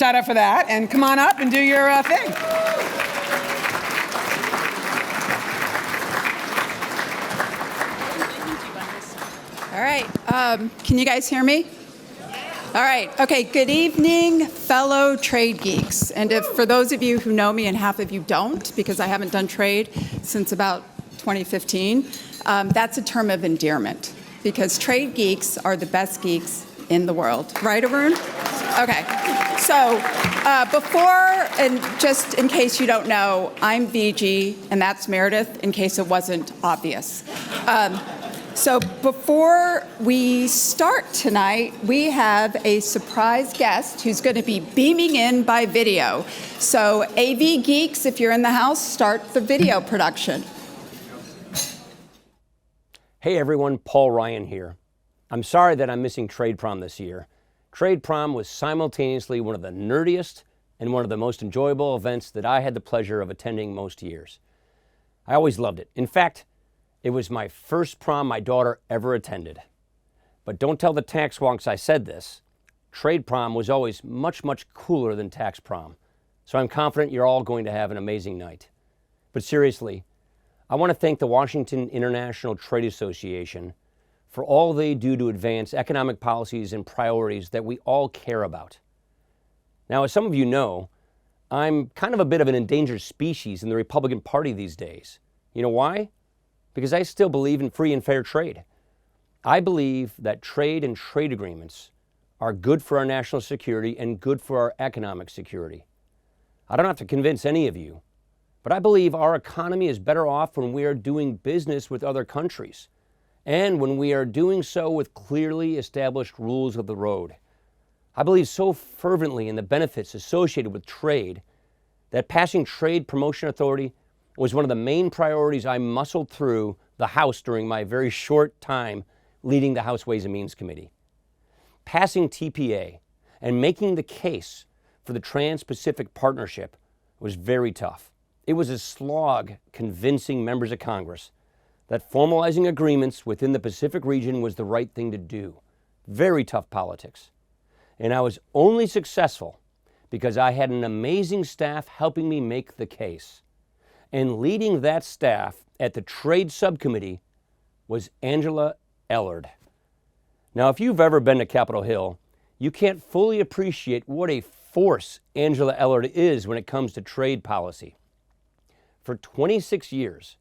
shout out for that. And come on up and do your thing. All right. Can you guys hear me? All right. Okay. Good evening, fellow trade geeks. And for those of you who know me, and half of you don't, because I haven't done trade since about 2015, that's a term of endearment, because trade geeks are the best geeks in the world. Right, Arun? Okay. So before, and just in case you don't know, I'm VG, and that's Meredith, in case it wasn't obvious. So before we start tonight, we have a surprise guest who's going to be beaming in by video. So AV geeks, if you're in the house, start the video production. Hey everyone, Paul Ryan here. I'm sorry that I'm missing Trade Prom this year. Trade Prom was simultaneously one of the nerdiest and one of the most enjoyable events that I had the pleasure of attending most years. I always loved it. In fact, it was my first prom my daughter ever attended. But don't tell the tax wonks I said this. Trade Prom was always much, much cooler than tax prom. So I'm confident you're all going to have an amazing night. But seriously, I want to thank the Washington International Trade Association for all they do to advance economic policies and priorities that we all care about. Now, as some of you know, I'm kind of a bit of an endangered species in the Republican Party these days. You know why? Because I still believe in free and fair trade. I believe that trade and trade agreements are good for our national security and good for our economic security. I don't have to convince any of you, but I believe our economy is better off when we are doing business with other countries, and when we are doing so with clearly established rules of the road. I believe so fervently in the benefits associated with trade that passing Trade Promotion Authority was one of the main priorities I muscled through the House during my very short time leading the House Ways and Means Committee. Passing TPA and making the case for the Trans-Pacific Partnership was very tough. It was a slog convincing members of Congress that formalizing agreements within the Pacific region was the right thing to do. Very tough politics. And I was only successful because I had an amazing staff helping me make the case. And leading that staff at the Trade Subcommittee was Angela Ellard. Now, if you've ever been to Capitol Hill, you can't fully appreciate what a force Angela Ellard is when it comes to trade policy. For 26 years,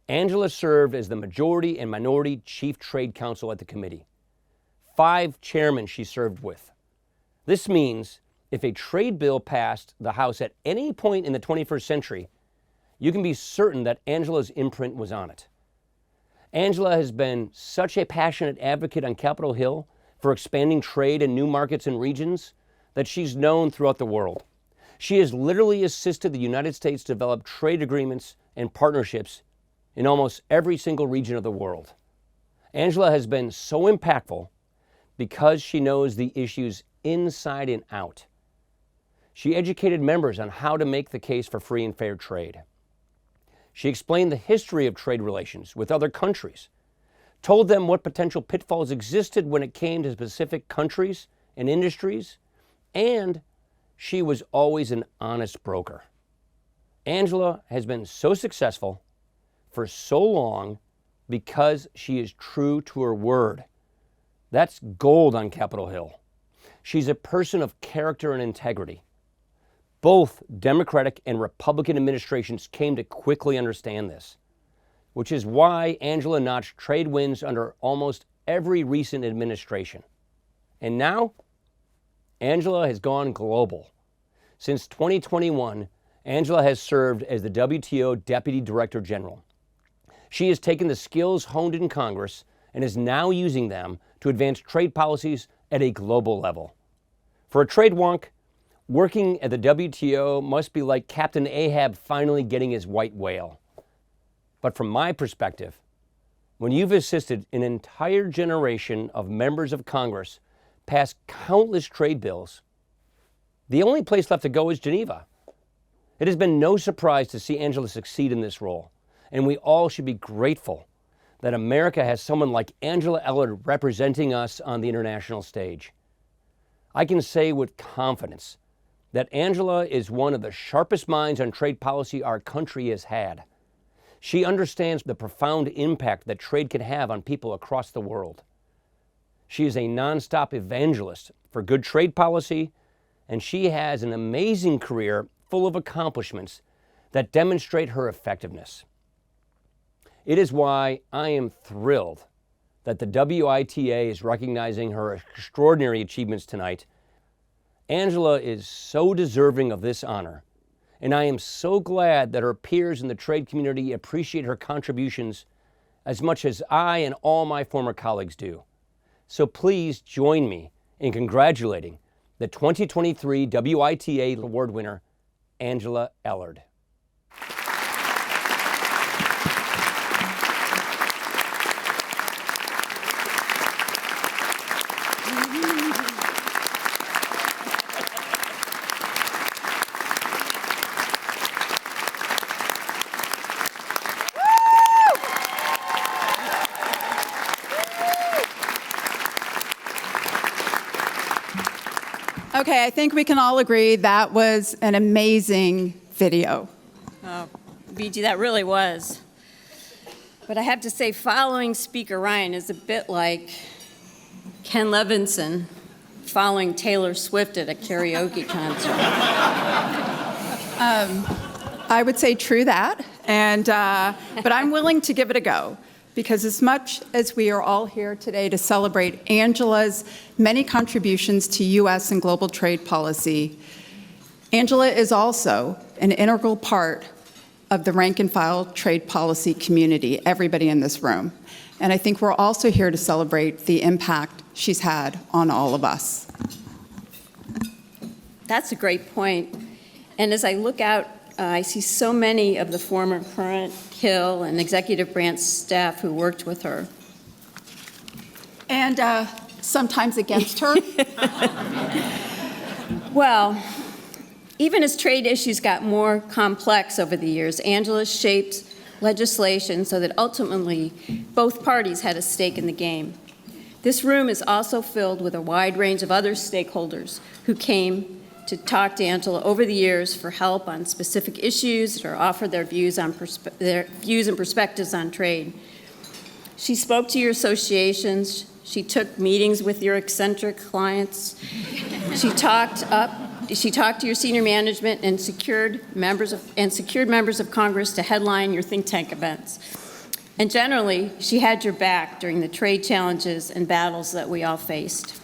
Angela served as the Majority and Minority Chief Trade Counsel at the committee. 5 chairmen she served with. This means if a trade bill passed the House at any point in the 21st century, you can be certain that Angela's imprint was on it. Angela has been such a passionate advocate on Capitol Hill for expanding trade in new markets and regions that she's known throughout the world. She has literally assisted the United States develop trade agreements and partnerships in almost every single region of the world. Angela has been so impactful because she knows the issues inside and out. She educated members on how to make the case for free and fair trade. She explained the history of trade relations with other countries, told them what potential pitfalls existed when it came to specific countries and industries, and she was always an honest broker. Angela has been so successful for so long because she is true to her word. That's gold on Capitol Hill. She's a person of character and integrity. Both Democratic and Republican administrations came to quickly understand this, which is why Angela notched trade wins under almost every recent administration. And now, Angela has gone global. Since 2021, Angela has served as the WTO Deputy Director General. She has taken the skills honed in Congress and is now using them to advance trade policies at a global level. For a trade wonk, working at the WTO must be like Captain Ahab finally getting his white whale. But from my perspective, when you've assisted an entire generation of members of Congress pass countless trade bills, the only place left to go is Geneva. It has been no surprise to see Angela succeed in this role, and we all should be grateful that America has someone like Angela Ellard representing us on the international stage. I can say with confidence that Angela is one of the sharpest minds on trade policy our country has had. She understands the profound impact that trade can have on people across the world. She is a nonstop evangelist for good trade policy, and she has an amazing career full of accomplishments that demonstrate her effectiveness. It is why I am thrilled that the WITA is recognizing her extraordinary achievements tonight. Angela is so deserving of this honor, and I am so glad that her peers in the trade community appreciate her contributions as much as I and all my former colleagues do. So please join me in congratulating the 2023 WITA Award winner, Angela Ellard. Okay, I think we can all agree that was an amazing video. Oh, BG, that really was. But I have to say, following Speaker Ryan is a bit like Ken Levinson following Taylor Swift at a karaoke concert. I would say true that, but I'm willing to give it a go. Because as much as we are all here today to celebrate Angela's many contributions to U.S. and global trade policy, Angela is also an integral part of the rank and file trade policy community, everybody in this room. And I think we're also here to celebrate the impact she's had on all of us. That's a great point. And as I look out, I see so many of the former, current Hill and executive branch staff who worked with her. And sometimes against her. Well, even as trade issues got more complex over the years, Angela shaped legislation so that ultimately both parties had a stake in the game. This room is also filled with a wide range of other stakeholders who came to talk to Angela over the years for help on specific issues or offer their views and perspectives on trade. She spoke to your associations. She took meetings with your eccentric clients. She talked to your senior management and secured members of Congress to headline your think tank events. And generally, she had your back during the trade challenges and battles that we all faced.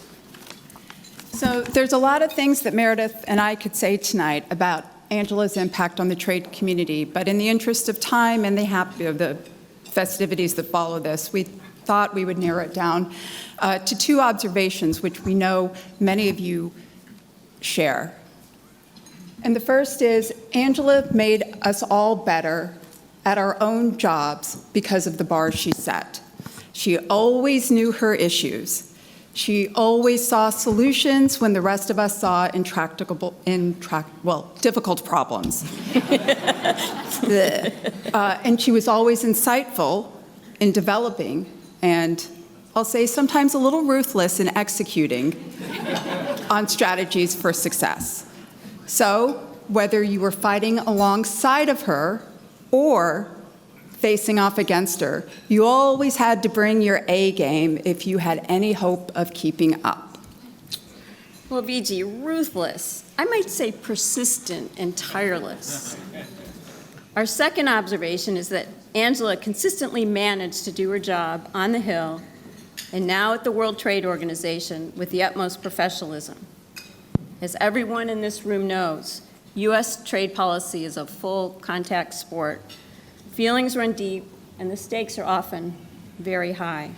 So there's a lot of things that Meredith and I could say tonight about Angela's impact on the trade community, but in the interest of time and the festivities that follow this, we thought we would narrow it down to two observations, which we know many of you share. And the first is, Angela made us all better at our own jobs because of the bar she set. She always knew her issues. She always saw solutions when the rest of us saw difficult problems. And she was always insightful in developing, and I'll say sometimes a little ruthless in executing on strategies for success. So whether you were fighting alongside of her or facing off against her, you always had to bring your A game if you had any hope of keeping up. Well, VG, ruthless. I might say persistent and tireless. Our second observation is that Angela consistently managed to do her job on the Hill and now at the World Trade Organization with the utmost professionalism. As everyone in this room knows, U.S. trade policy is a full contact sport. Feelings run deep, and the stakes are often very high.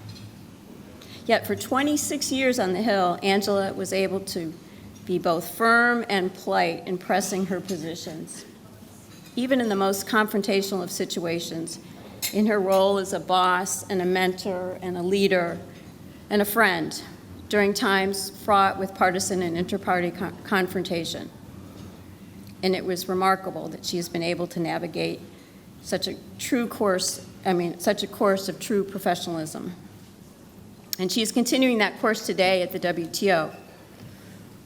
Yet for 26 years on the Hill, Angela was able to be both firm and polite in pressing her positions, even in the most confrontational of situations, in her role as a boss and a mentor and a leader and a friend during times fraught with partisan and inter-party confrontation. And it was remarkable that she has been able to navigate such a course of true professionalism. And she is continuing that course today at the WTO.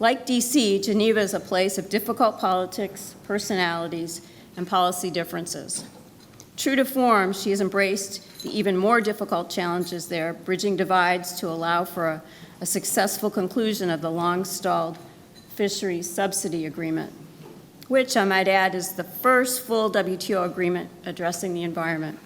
Like DC, Geneva is a place of difficult politics, personalities, and policy differences. True to form, she has embraced the even more difficult challenges there, bridging divides to allow for a successful conclusion of the long-stalled fisheries subsidy agreement, which I might add is the first full WTO agreement addressing the environment.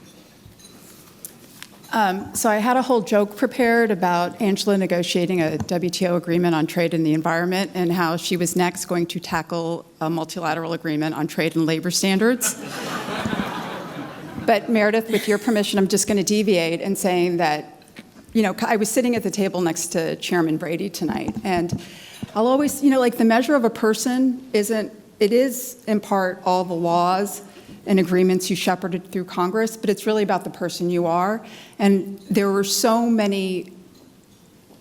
So I had a whole joke prepared about Angela negotiating a WTO agreement on trade and the environment and how she was next going to tackle a multilateral agreement on trade and labor standards. But Meredith, with your permission, I'm just going to deviate and saying that, I was sitting at the table next to Chairman Brady tonight, and I'll always, like the measure of a person it is in part all the laws and agreements you shepherded through Congress, but it's really about the person you are. And there were so many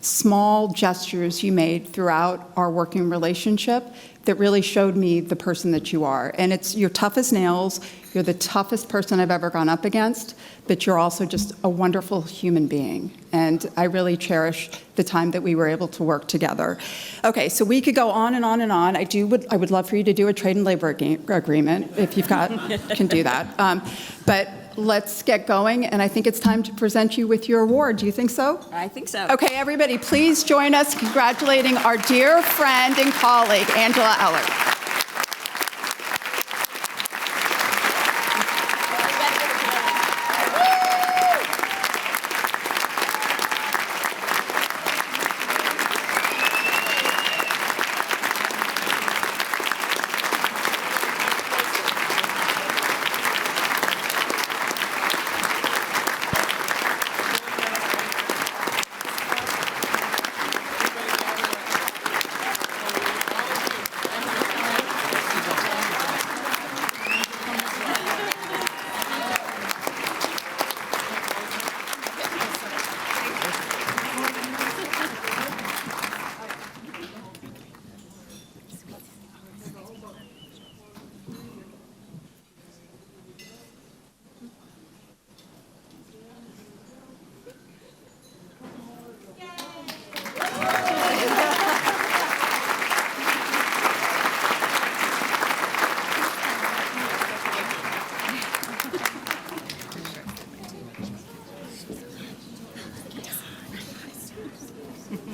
small gestures you made throughout our working relationship that really showed me the person that you are. And you're tough as nails, you're the toughest person I've ever gone up against, but you're also just a wonderful human being. And I really cherish the time that we were able to work together. Okay, so we could go on and on and on. I would love for you to do a trade and labor agreement, if you've can do that. But let's get going, and I think it's time to present you with your award. Do you think so? I think so. Okay, everybody, please join us congratulating our dear friend and colleague, Angela Ellard.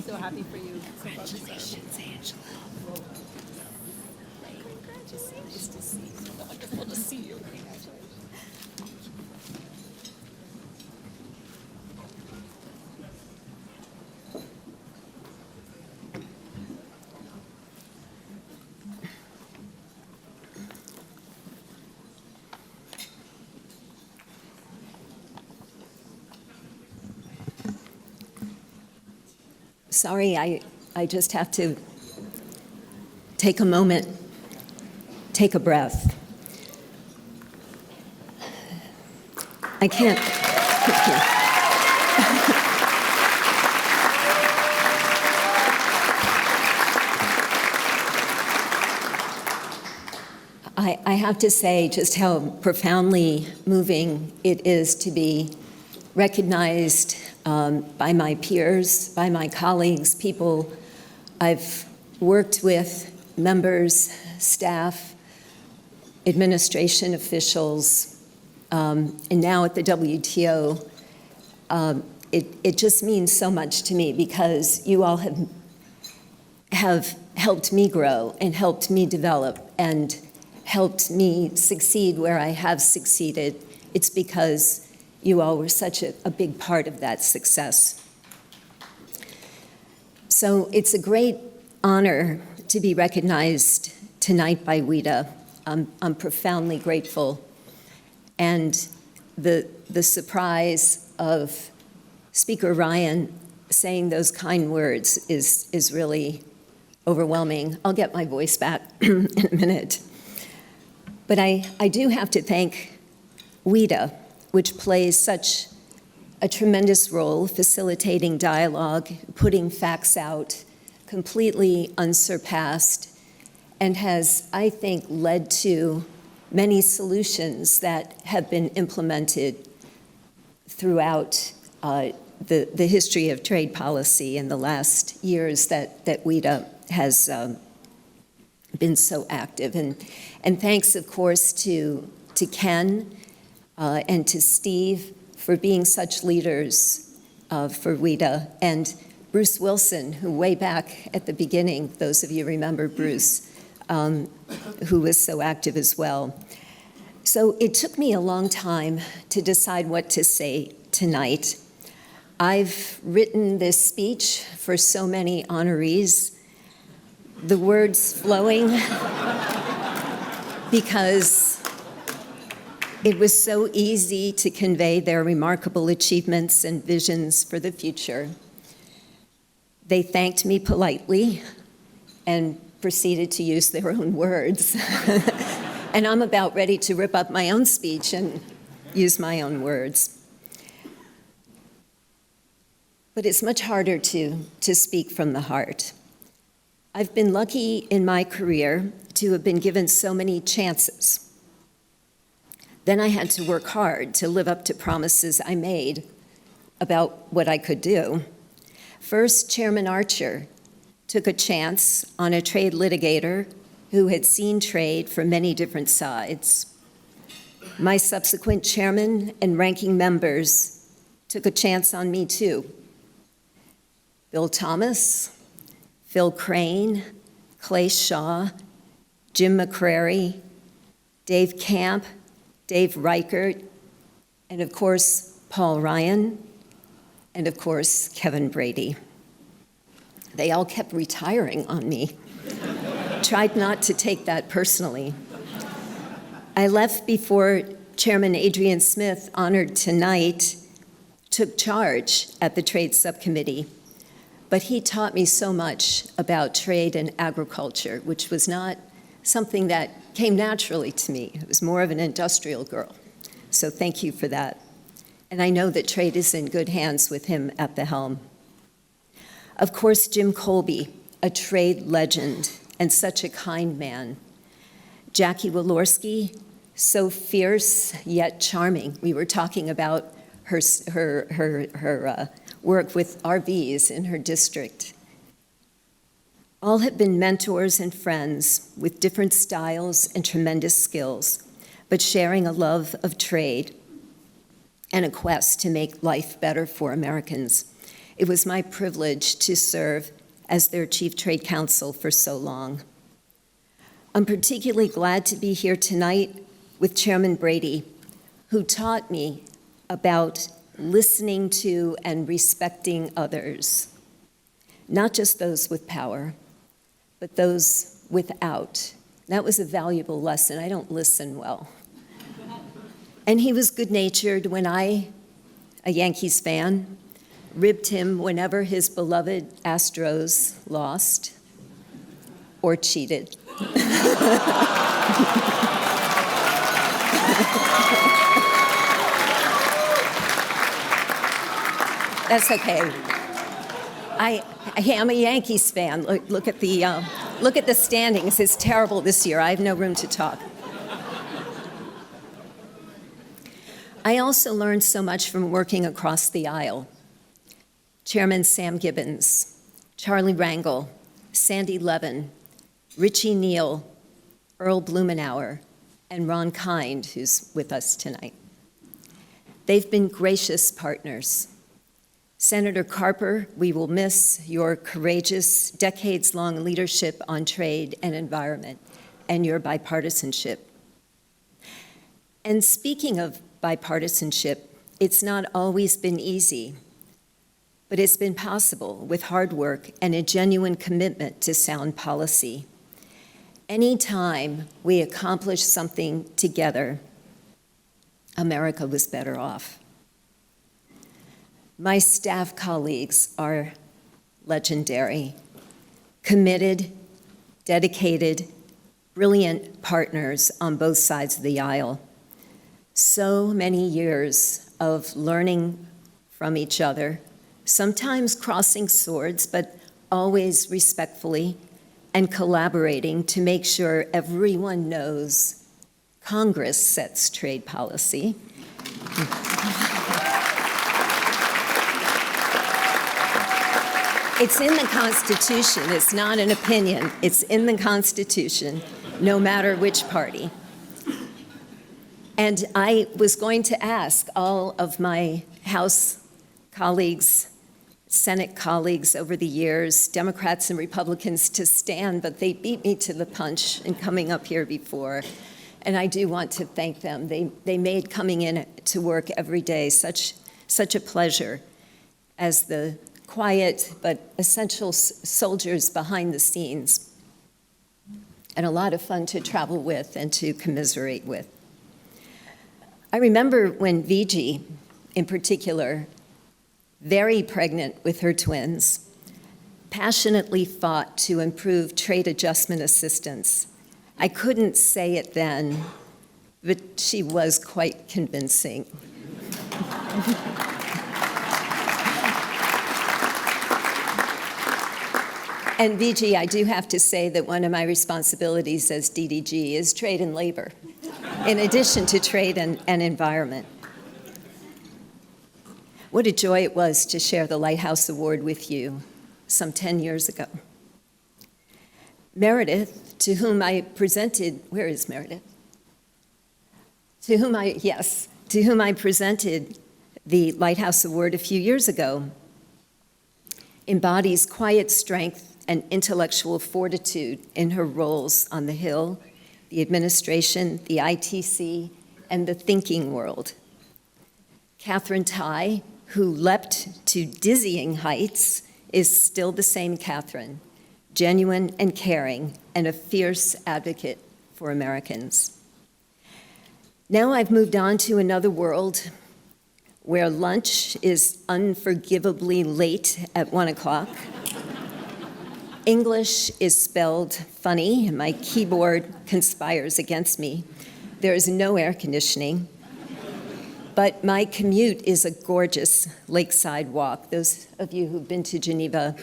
So happy for you. Congratulations, Angela. Nice to see you. Wonderful to see you. Sorry, I just have to take a moment, take a breath. I can't. I have to say just how profoundly moving it is to be recognized by my peers, by my colleagues, people I've worked with, members, staff, administration officials, and now at the WTO. It just means so much to me because you all have helped me grow and helped me develop and helped me succeed where I have succeeded. It's because you all were such a big part of that success. So it's a great honor to be recognized tonight by WITA. I'm profoundly grateful. And the surprise of Speaker Ryan saying those kind words is really overwhelming. I'll get my voice back in a minute. But I do have to thank WITA, which plays such a tremendous role facilitating dialogue, putting facts out, completely unsurpassed, and has, I think, led to many solutions that have been implemented throughout the history of trade policy in the last years that WITA has been so active. And thanks, of course, to Ken and to Steve for being such leaders for WITA, and Bruce Wilson, who way back at the beginning, those of you remember Bruce, who was so active as well. So it took me a long time to decide what to say tonight. I've written this speech for so many honorees, the words flowing, because it was so easy to convey their remarkable achievements and visions for the future. They thanked me politely and proceeded to use their own words. And I'm about ready to rip up my own speech and use my own words. But it's much harder to speak from the heart. I've been lucky in my career to have been given so many chances. Then I had to work hard to live up to promises I made about what I could do. First, Chairman Archer took a chance on a trade litigator who had seen trade from many different sides. My subsequent chairman and ranking members took a chance on me too. Bill Thomas, Phil Crane, Clay Shaw, Jim McCrary, Dave Camp, Dave Reichert, and of course, Paul Ryan, and of course, Kevin Brady. They all kept retiring on me. Tried not to take that personally. I left before Chairman Adrian Smith, honored tonight, took charge at the Trade Subcommittee. But he taught me so much about trade and agriculture, which was not something that came naturally to me. It was more of an industrial girl. So thank you for that. And I know that trade is in good hands with him at the helm. Of course, Jim Colby, a trade legend and such a kind man. Jackie Walorski, so fierce yet charming. We were talking about her work with RVs in her district. All have been mentors and friends with different styles and tremendous skills, but sharing a love of trade and a quest to make life better for Americans. It was my privilege to serve as their chief trade counsel for so long. I'm particularly glad to be here tonight with Chairman Brady, who taught me about listening to and respecting others, not just those with power, but those without. That was a valuable lesson. I don't listen well. And he was good-natured when I, a Yankees fan, ribbed him whenever his beloved Astros lost or cheated. That's okay. I am a Yankees fan. Look at the standings. It's terrible this year. I have no room to talk. I also learned so much from working across the aisle. Chairman Sam Gibbons, Charlie Rangel, Sandy Levin, Richie Neal, Earl Blumenauer, and Ron Kind, who's with us tonight. They've been gracious partners. Senator Carper, we will miss your courageous, decades-long leadership on trade and environment and your bipartisanship. And speaking of bipartisanship, it's not always been easy, but it's been possible with hard work and a genuine commitment to sound policy. Anytime we accomplish something together, America was better off. My staff colleagues are legendary, committed, dedicated, brilliant partners on both sides of the aisle. So many years of learning from each other, sometimes crossing swords, but always respectfully, and collaborating to make sure everyone knows Congress sets trade policy. And, It's in the Constitution. It's not an opinion. It's in the Constitution, no matter which party. And I was going to ask all of my House colleagues, Senate colleagues over the years, Democrats and Republicans, to stand, but they beat me to the punch in coming up here before. And I do want to thank them. They made coming in to work every day such a pleasure as the quiet but essential soldiers behind the scenes, and a lot of fun to travel with and to commiserate with. I remember when Viji, in particular, very pregnant with her twins, passionately fought to improve trade adjustment assistance. I couldn't say it then, but she was quite convincing. And Viji, I do have to say that one of my responsibilities as DDG is trade and labor, in addition to trade and environment. What a joy it was to share the Lighthouse Award with you some 10 years ago. Meredith, to whom I presented, where is Meredith? To whom I presented the Lighthouse Award a few years ago, embodies quiet strength and intellectual fortitude in her roles on the Hill, the administration, the ITC, and the thinking world. Catherine Tai, who leapt to dizzying heights, is still the same Catherine, genuine and caring, and a fierce advocate for Americans. Now I've moved on to another world where lunch is unforgivably late at 1 o'clock. English is spelled funny, and my keyboard conspires against me. There is no air conditioning, but my commute is a gorgeous lakeside walk. Those of you who've been to Geneva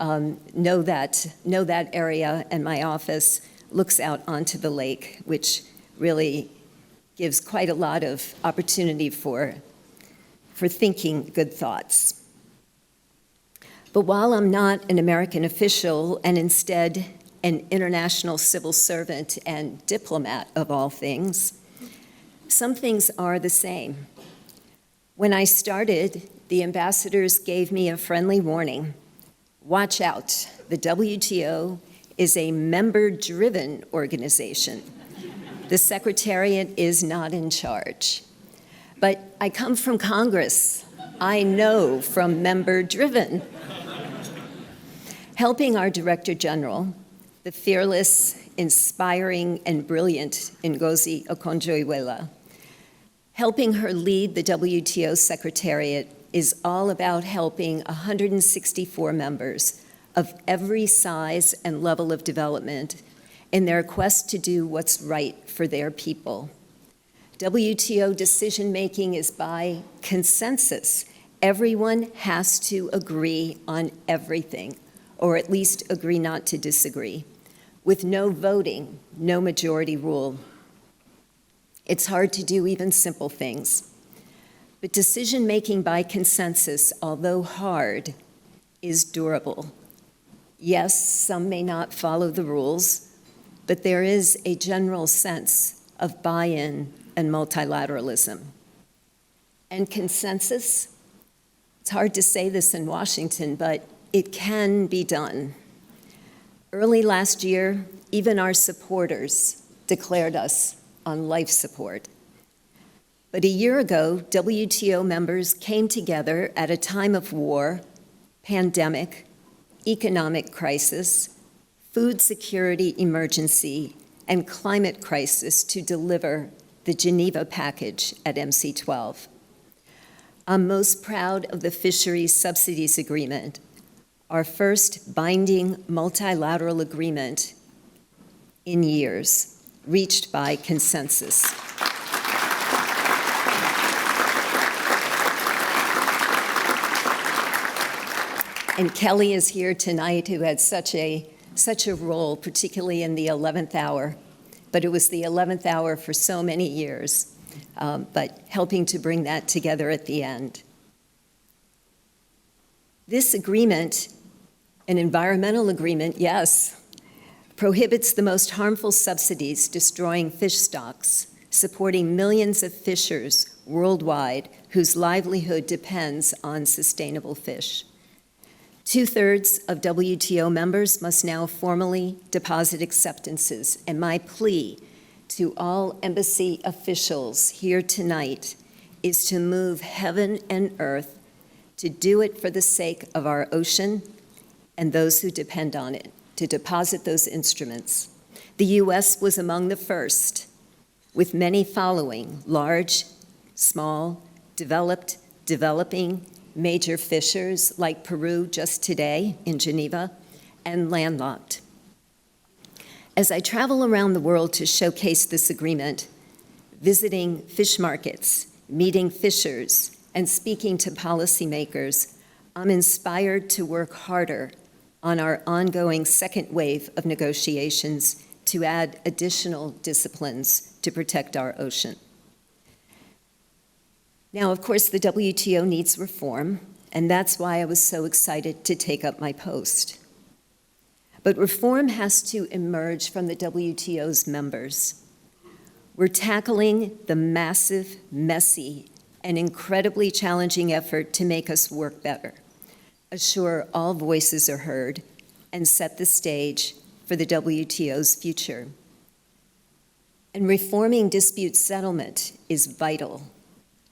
know that area, and my office looks out onto the lake, which really gives quite a lot of opportunity for thinking good thoughts. But while I'm not an American official and instead an international civil servant and diplomat of all things, some things are the same. When I started, the ambassadors gave me a friendly warning. Watch out, the WTO is a member-driven organization. The Secretariat is not in charge. But I come from Congress. I know from member-driven. Helping our Director General, the fearless, inspiring, and brilliant Ngozi Okonjo-Iweala, helping her lead the WTO Secretariat is all about helping 164 members of every size and level of development in their quest to do what's right for their people. WTO decision-making is by consensus. Everyone has to agree on everything, or at least agree not to disagree, with no voting, no majority rule. It's hard to do even simple things. But decision-making by consensus, although hard, is durable. Yes, some may not follow the rules, but there is a general sense of buy-in and multilateralism. And consensus, it's hard to say this in Washington, but it can be done. Early last year, even our supporters declared us on life support. But a year ago, WTO members came together at a time of war, pandemic, economic crisis, food security emergency, and climate crisis to deliver the Geneva package at MC12. I'm most proud of the Fisheries Subsidies Agreement, our first binding multilateral agreement in years, reached by consensus. And Kelly is here tonight, who had such a role, particularly in the 11th hour. But it was the 11th hour for so many years, but helping to bring that together at the end. This agreement An environmental agreement, yes, prohibits the most harmful subsidies destroying fish stocks, supporting millions of fishers worldwide whose livelihood depends on sustainable fish. 2/3 of WTO members must now formally deposit acceptances, and my plea to all embassy officials here tonight is to move heaven and earth to do it for the sake of our ocean and those who depend on it, to deposit those instruments. The U.S. was among the first, with many following: large, small, developed, developing, major fishers like Peru just today in Geneva, and landlocked. As I travel around the world to showcase this agreement, visiting fish markets, meeting fishers, and speaking to policymakers, I'm inspired to work harder on our ongoing second wave of negotiations to add additional disciplines to protect our ocean. Now, of course, the WTO needs reform, and that's why I was so excited to take up my post. But reform has to emerge from the WTO's members. We're tackling the massive, messy, and incredibly challenging effort to make us work better, assure all voices are heard, and set the stage for the WTO's future. And reforming dispute settlement is vital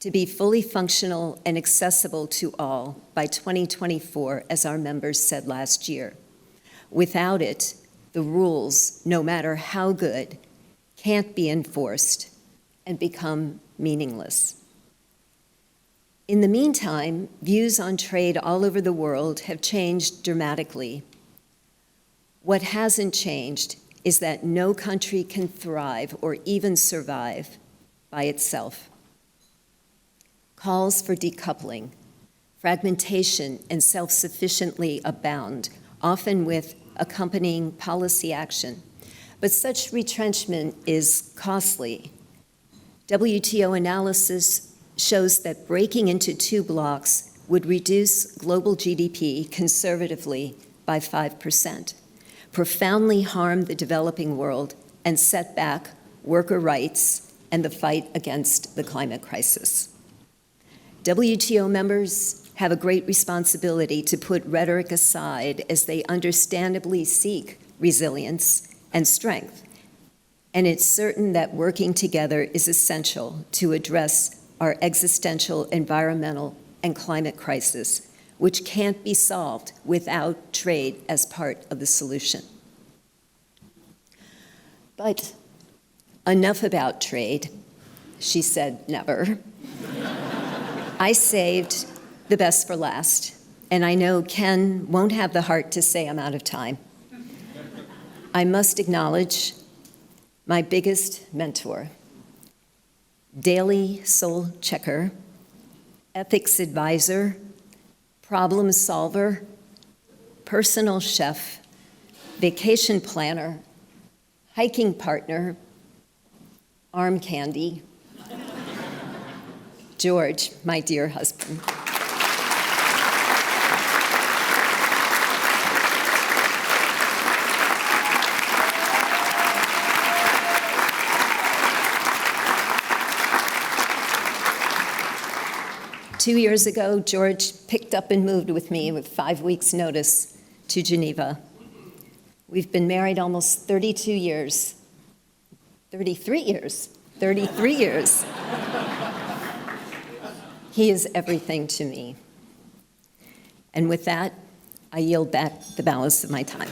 to be fully functional and accessible to all by 2024, as our members said last year. Without it, the rules, no matter how good, can't be enforced and become meaningless. In the meantime, views on trade all over the world have changed dramatically. What hasn't changed is that no country can thrive or even survive by itself. Calls for decoupling, fragmentation, and self-sufficiently abound, often with accompanying policy action. But such retrenchment is costly. WTO analysis shows that breaking into two blocks would reduce global GDP conservatively by 5%, profoundly harm the developing world, and set back worker rights and the fight against the climate crisis. WTO members have a great responsibility to put rhetoric aside as they understandably seek resilience and strength. And it's certain that working together is essential to address our existential environmental and climate crisis, which can't be solved without trade as part of the solution. But enough about trade, she said never. I saved the best for last, and I know Ken won't have the heart to say I'm out of time. I must acknowledge my biggest mentor, daily soul checker, ethics advisor, problem solver, personal chef, vacation planner, hiking partner, arm candy, George, my dear husband. Two years ago, George picked up and moved with me with 5 weeks' notice to Geneva. We've been married almost 33 years. He is everything to me. And with that, I yield back the balance of my time.